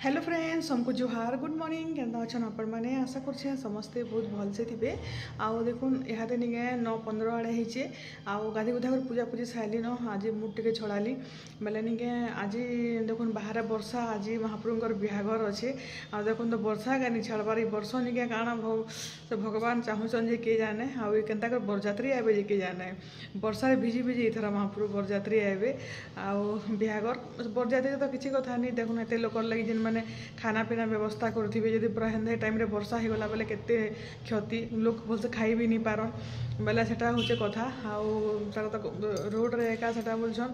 hello friends हमको जोहार good morning केंदा अच्छन आपण मैंने आशा कर समस्ते बहुत भलसे थे आउ देखुन इहादे निगे 9:15 आड़े होचे आउ गाधी गुधा कर पूजा पूजी साइली न आज मुड टे छड़ाली बेले निगे आज देखुन बाहर वर्षा आज महाप्रभुर बिहाघर अच्छे आ देखुन तो वर्षा का नहीं छाड़बार वर्ष निगे काଣା से भगवान चाहून जे किए जाने आउ केन्ता कर बरजात्री आए जे किए जाने वर्षा भिजी भिजी इथर महाप्रभु बरजात्री आए आउ बिहाघर बरजात्री तो किसी कथा नहीं देखुन एत लोक लगी जिन मैंने खाना पीना व्यवस्था करुवे जब पूरा हेन्ते टाइम रे वर्षा हो गला बेले केते क्षति लोक भलसे खाई भी नहीं पारन बेले सेटा होचे कथा आउ तार तो रोड रे एका सेटा बोलछन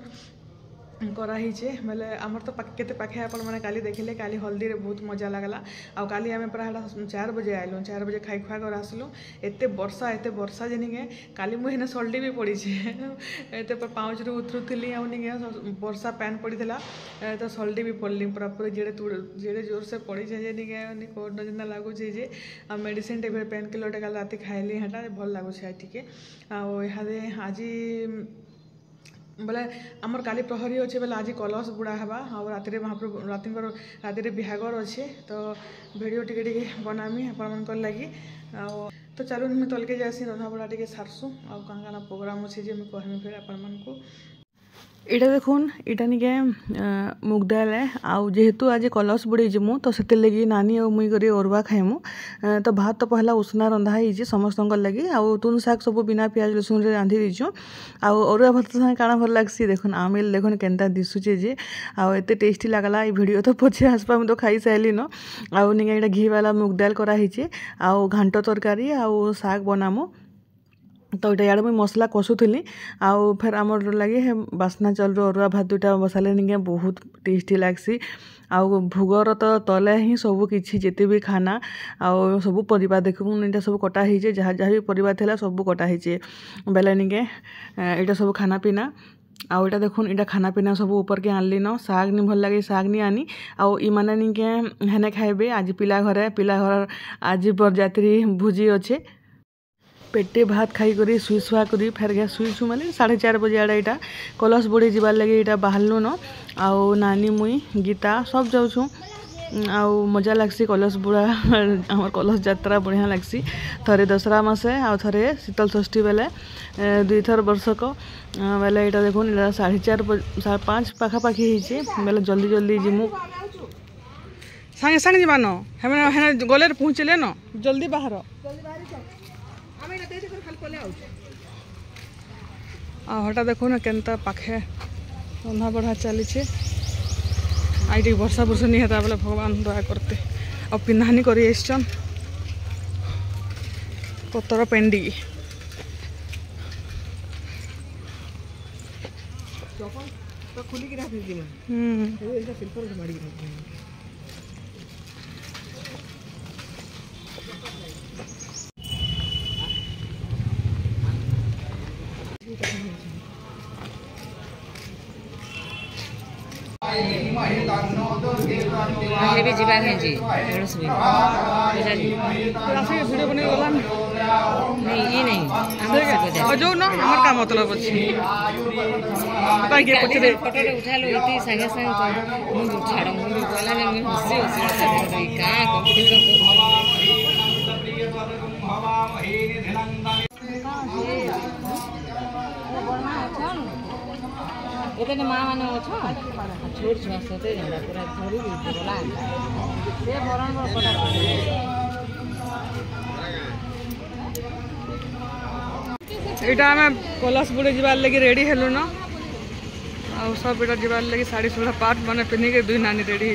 कराहीचे बेले आमर तो केते पाखे आपण मैंने काली देखिले काली हल्दी रे बहुत मजा लगला आ काली आम प्राय 4 बजे आइलु 4 बजे खाई खुआ कर आसलु एते वर्षा जे निगे काली मुझे सल्टी भी पड़ी एते पाँच रू उतरुली आ निगे वर्षा पैन पड़ीला तो सल्टी भी पड़ली पूरा पूरा जेड़े जोर से पड़ी जे निगे कोड जिंदा लगुचे जे आ मेडिसिन टे पेन किलर टे राति खाइली हेटा भल लगुचे टिके आ आज बोले आमर काली प्रहरी अच्छे बोले आज कलश बुड़ा हवा आ राति राति बिहागर अच्छे तो वीडियो टिके बनामी आप लगी तो चलो मुझे तलके जासी रंधा बड़ा टे सारसु आ कहाँ प्रोग्राम अच्छे जे मुझे कहमी फिर आपण इटा देखुन इटा निके मुगदाल है आउ जेहेतु आज कलश बुड़े जिमु तो से लगी नानी और मुई करी अरुआ खाइमु तो भात तो पहला उसना रंधा है समस्त लगी आउ तुन शाग सब बिना प्याज लसुन रे रांधि दीचु आउ अरुआ भात संगे काଣା भल लागसी देखुन आमिल देखुन केन्ता दिसुचे जे आउ एते टेस्टी लागला ई वीडियो तो पछे आसपा मैं तो खाई साइली न आउ निके इटा घी वाला मुगदाल करा हिचे आउ घांट तरकारी आउ शाग बनामु तो इटा मुझे मसला कषुली आउ फिर आमर लगे बास्ना चल अरुआ भात दुटा बसाले निके बहुत टेस्टी लागसी आउ भोगर तो तले ही सब किछि जेते भी खाना आउ सब परिबा देखु इटा सब कटा हिचे जहाँ जहाँ भी परिबा थिला सब कटा हिचे बेले निके इटा सब खाना पीना आउ इटा देखुन इटा खाना पीना सब ऊपर के आनली न साग नहीं भल लगे साग नहीं आनी आउ इमाने निके हेने खाइबे आज पिला घर आज बरजात्री भोजी अच्छे पेटे भात खाई करी सुई सुहा करी फेर गया सुईसु माने 4:30 बजे आड़े इटा कलश बुड़े जीवार लगे इटा बाहरलु न आउ नानी मुई गीता सब जाऊँ आउ मजा लगसी कलश बुड़ा आमर कलश यात्रा बढ़िया लगसी थरे दसरा मासे आउ थरे शीतल षष्ठी बेले 2 थर वर्षक बेले इटा देखुन 4:30 5 पाखापाखि होइचे बेले जल्दी जल्दी जिमु सांगे सांगे जीवान हेने गले पहुँचले न जल्दी बाहर हटा देखो ना केन्ता पाखे रंधा बढ़ा चली आई टी वर्षा वर्ष नहीं होता बोले भगवान दया करते और पिंधानी कर पतर पेंडी भी जीवा है जी एड़ो सुबी बुझा जी राशि वीडियो बने गला नहीं ये नहीं हमर से बुझा और जो ना हमर का मतलब अछि पता के पछरे फोटो रे उठा लो इति संगे संगे तो मुझे छाड़ मुझे बोला ने मैं हंसी हंसी का कंपटीशन एतने माँ माने अच्छो छोट छुआ सते झंडा पूरा धरी गला से भरण कटा इटा आम कलश बुड़े जीवार लगी रेडी हेलु न आ सब इटा जीवार लगी साड़ी सुड़ा पाट मैंने पिन्ही के 2 नानी रेडी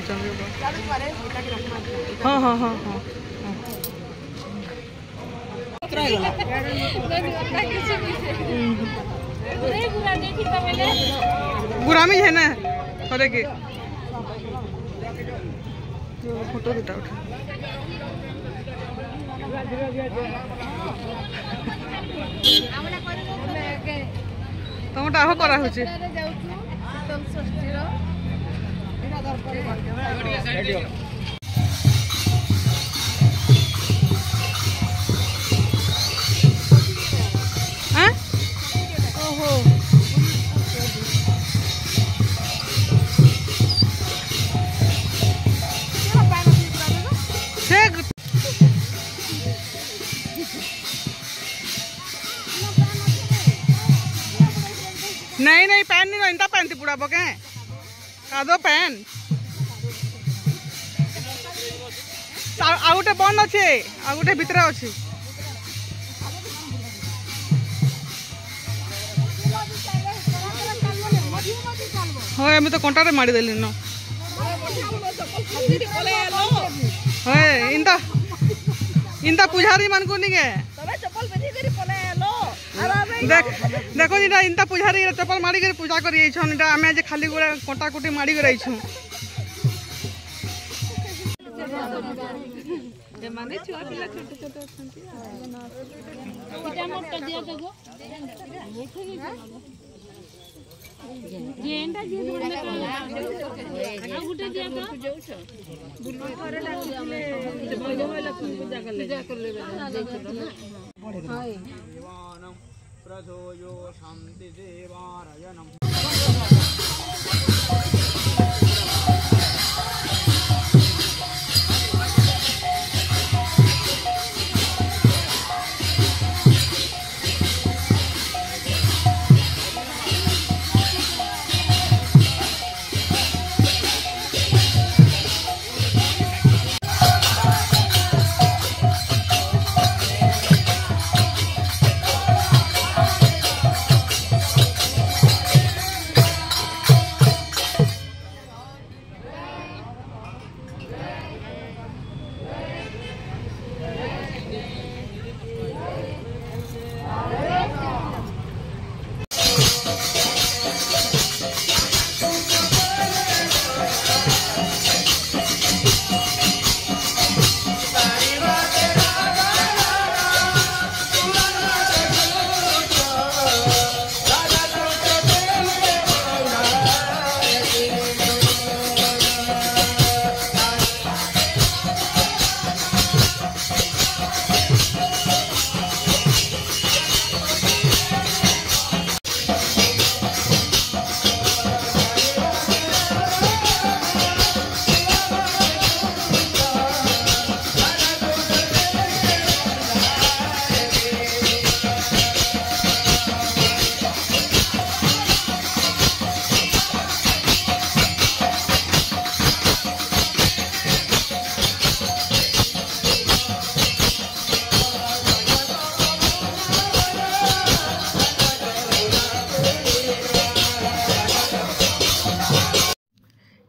हाँ हाँ हाँ हाँ गुरामी है ना थोड़े के फोटो दिता उठा तमटा आहो करा होचे पैन नहीं इंता पैन थी पुड़ा पके कादो पैन आ गोटे बंद अच्छे आ गोटे भितर अच्छे हाँ एम तो कंटारे मारिदेली न इंता इंता पुजारी मान को नहीं देख देखो जी इंता पुजारी चप्पल मारी कर पूजा कर आम आज खाली गोटे कटाकुटी मारी कर प्रसोयो शांति देवारयनम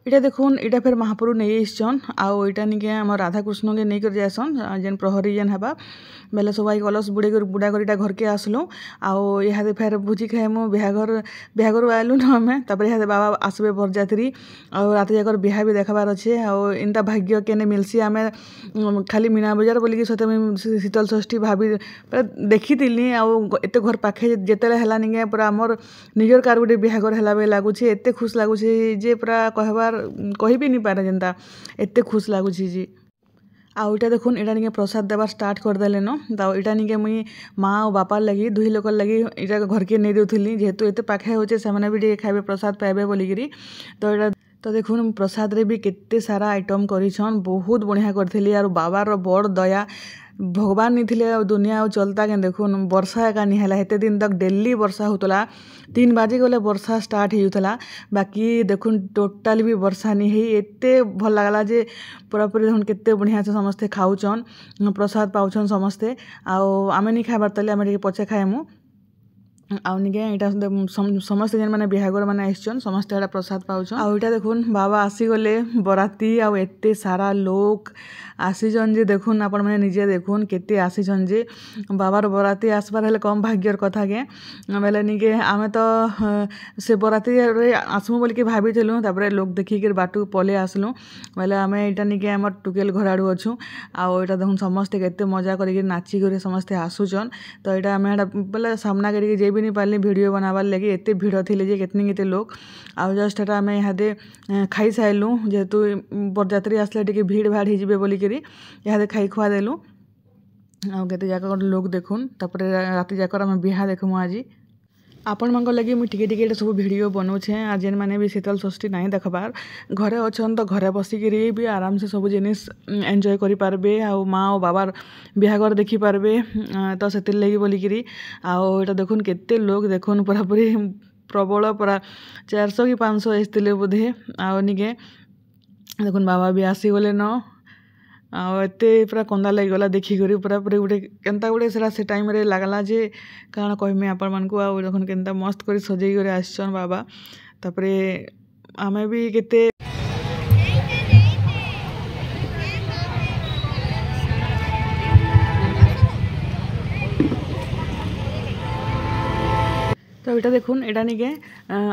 इटा देखुन इटा फिर महाप्रभु नहीं आसन आटा निके आम राधाकृष्ण के नहीं कर जासन जेन प्रहरी जेन हवा बेले सबाई कलश बुड़े बुड़ा कर घर के आसलु आदे फिर भोजी खाएमु बिहाघर आलु न आम तापर बाबा आसबे बरजात्री रात जाक बिहा भी देखाबार अच्छे इंता भाग्य केने मिलसी आम खाली मीना बजार बोलिकी सत्य शीतल षष्ठी भाभी पूरा देखी एत घर पाखे जिते है निके पूरा आमर निजर कार गोटे बिहाघर है लगुच एत खुश लगुच जे पूरा कहबार कही भी नहीं पारे जेनता एत खुश लगुच जी आईटा देखुन इटा निके प्रसाद देवार स्टार्ट करदेले न तो इटा निके मुई माँ और बापार लगी दुई लोकर लगी इटा घर के नहीं देउथिली जेहेतु एत पाखे होचे से भी खाइबे प्रसाद पाइबे बोलिकी तो इटा तो देखुन प्रसाद रे भी केते सारा आइटम करिछन बहुत बढ़िया करथिली और बाबार बड़ दया भगवान नहीं थे दुनिया चलता के देखुन वर्षा एका नहीं है हेते दिन तक डेली वर्षा होतला 3 बजे गले वर्षा स्टार्ट होतला बाकी देखुन टोटाल भी वर्षा नहीं है एते भल लागला जे पूरा पूरी देखुन केते बढ़िया से समस्ते खाउछन प्रसाद पाउछन समस्ते आमे नहीं खाइबार तले आमे टिके पछे खाएमु आउ निके इटा समस्त जेन माने बिहागर माने आइछन समस्त एटा प्रसाद पाउछन आउ इटा देखुन बाबा आसी गले बराती आउ एते सारा लोक आसीछन जे देखुन आपण माने निजे देखुन केते आसीछन जे बाबार बराती आसबार हेले कम भाग्यर कथा के बेले निके आमे तो से बराती रे आसमु बोल के भाबिथिलु तापरे लोक देखि के बाटू पले आसलु बेले आमे इटा निके हमर टुकेल घराडू अछु आउ इटा देखुन समस्त केते मजा करि नाची करे समस्त आसुछन तो इटा आमे एटा बेले सामना करि जे भी नहीं पारे वीडियो बनाबार लगे एत भिड़ थी जे केतनी केते लोग आउ जस्ट एटा आम इहादे खाई सारूँ जेहेतु बरजात्री आसले टे भीड़ भाड़ हो बोलिकी इहादे खाई खुआ देलु आते जाक लोग देखुन तापर राति जाकर आम बिहा देखमु आज आपण मान लगे मुझे टे सब भिडियो बनाऊे आ जेन मैंने भी शीतल षष्ठी नहीं देखबार घरे अच्छन तो घरे बसिक भी आराम से सब जिनिस एंजॉय करि पारबे आ माँ और बाबार बिहागर देखि पारबे तो से लगी बोलिकी आटा देखुन केते लोग देखुन पूरा पूरी प्रबल पूरा 400 कि 500 आसते बोधे आउ निके देखुन बाबा भी आसीगले न आते पूरा कंदा लगिगला देखिक पूरा पूरी गोटे केन्ता गोटे से टाइम रे लगला जे काण कहमी आपण मानकु आ देखुन केन्ता मस्त कर सजै कर आसछन बाबा तापरे आमे भी केते तो यहाँ देखुन यहाँ निके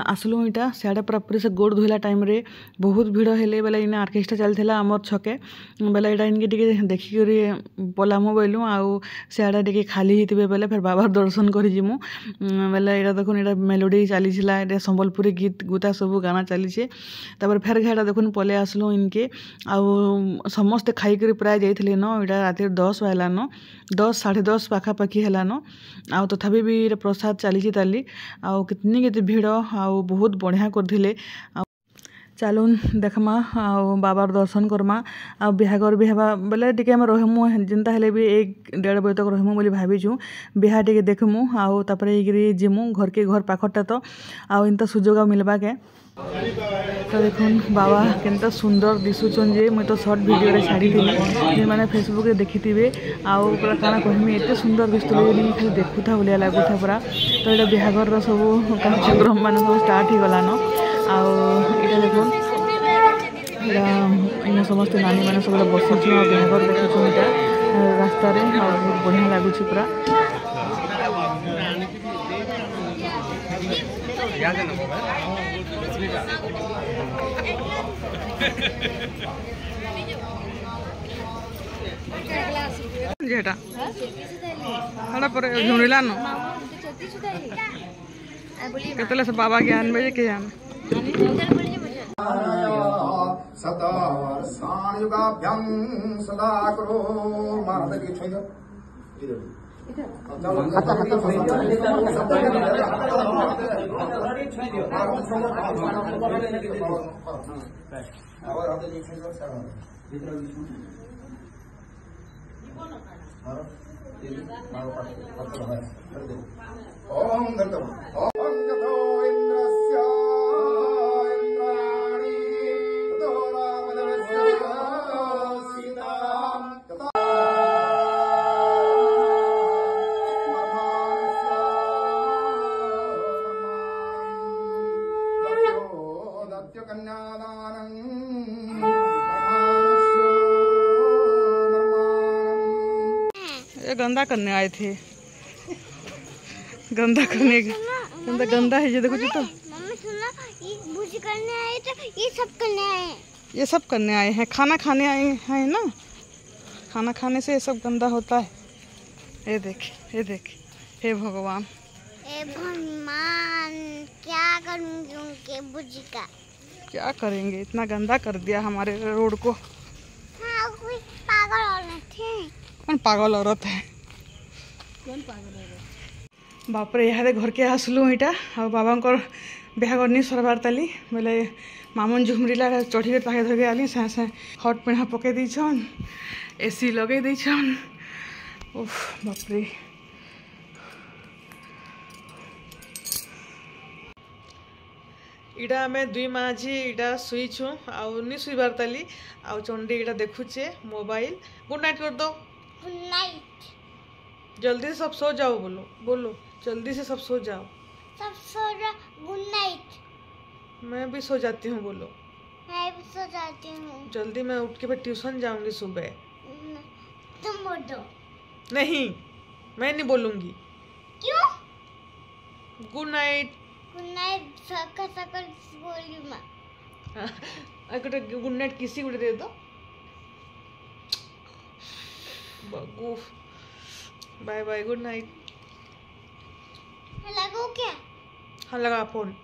आसलु यहाँ सियाड़े पूरा पूरी से गोड़ धोला टाइम रे बहुत भिड़ हेले बेले इन आर्केस्ट्रा चलता आमर छके बेले यहाँ इनके देखिक पलामु बोलूँ आउ सियाड़े टे खाली होते बेले फिर बाबा दर्शन करजिमु बेले यहाँ देखुन यहाँ मेलोडी चलीला ये संबलपुरी गीत गुता सब गाना चलीचे तापर फेर घाटा देखुन पले आसलु इनके आउ समस्ते खाईकर प्राय जाइए न यहाँ रात 10 बजला न 10 10:30 पाखापाखि है न आउ तथापि भी प्रसाद चली ताली आउ कितनी केते भीड़ आउ बहुत बढ़िया करथिले चलून देखमा आउ बाबार दर्शन करमा आ बिहागर भी हेबा बेले टिके हम रहमु जिंता हेले भी 1-1.5 बजे तक रहमु बोली भाबिछु बिहा टिके देखमु आउ तापरे इगरी जिमु घर के घर पाखटा तो आउ इंता सुजोग मिलबा के तो देखुन बाबा केनता सुंदर दिसुचन जे मैं तो शॉर्ट वीडियो रे छाड़ी थी जे माने फेसबुक रे देखिथिबे आउ पूरा काना कहमी एते सुंदर दिसतले जे खाली देखुथा बोलिया लागुथा पूरा तो एटा बिहागर रो सब कार्यक्रम मान सब स्टार्ट ही गला न आउ एटा देखुन इन समस्त नानी मैंने सब बसुच बिहागर देखुन एटा रास्ता रे बहुत बढ़िया लागुछ पूरा जेटा हड़ा पर झुरिला न केतले से बाबा ज्ञान बजे के जान सदा वर्षायुगाभ्यं सदा करो मारद की छोइयो ओम दत्तम ओम गतो इंद्रस्य इंद्राणी दोरा मदरस्य सीताम तथा दत्यो कन्यादानं ये गंदा करने आए थे गंदा करने गंदा है ये देखो जी तो मम्मी सुनो ये भूजी करने आए तो ये सब करने आए हैं ये सब करने आए हैं खाना खाने आए हैं ना खाना खाने से ये सब गंदा होता है ये देख हे भगवान क्या करूँगी उनके भूजी का क्या करेंगे इतना गंदा कर दिया हमारे रोड को हाँ कोई पागल औरत है कौन पागल औरत है बापरे यहाँ घर के आसलु यहाँ बाबा बिहागर नहीं सरबार ताली बोले मामन झुमरीला चढ़ी ताके धरके आली साँ साँ हट पिढ़ा पके दीछन एसी लगे दीछन उफ बापरे इटा आम दुई माझी इटा शुईछु आउ नहीं शुईबार ताली आउ चंडी इटा देखुचे मोबाइल गुड नाइट कर दो गुड नाइट जल्दी से सब सो जाओ बोलो जल्दी से सब सो जाओ सब सो जाओ गुड नाइट मैं भी सो जाती हूँ बोलो मैं भी सो जाती हूँ जल्दी मैं उठ के फिर ट्यूशन जाऊंगी सुबह तुम बोलो नहीं मैं नहीं बोलूंगी क्यों गुड नाइट सकल बोली माँ गोटे गुड नाइट किसी गोटे दे दो बगू बाय बाय गुड नाइट लगो क्या हाँ लगा फोन